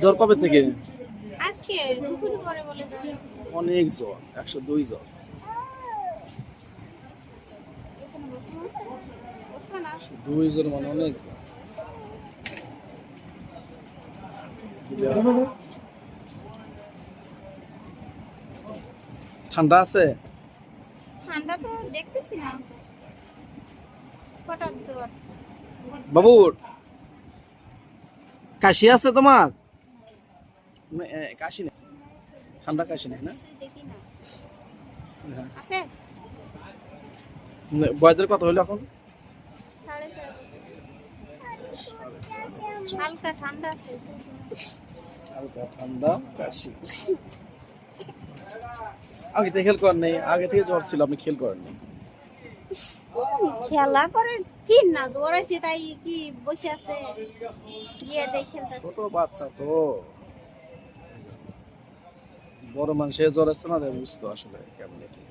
জ্বর কবে থেকে? আজকে দুপুর পরে বলে জ্বর। অনেক জ্বর, 102 জ্বর। ওসমান আস। 2 জ্বর মানে অনেক জ্বর। ঠান্ডা আছে? ঠান্ডা তো দেখতেছি না, হঠাৎ জ্বর। বাবু কাশি আছে তোমার? কাশি নেই, ঠান্ডা কাশি নেই না? দেখি না হ্যাঁ। আছে। বয়সের কত হলো এখন? 4.5 হালকা ঠান্ডা আছে। হালকা ঠান্ডা কাশি। আগে থেকে খেয়াল করেন নাই? আগে থেকে জ্বর ছিল, আপনি খেয়াল করেন নাই? খেলা করে চিন না, দৌড়াইছে তাই কি বসে আছে গিয়ে দেখে ছোট বাচ্চা তো, বড় মানুষের জ্বর আসছে না, বুঝতো আসলে কেমন কি।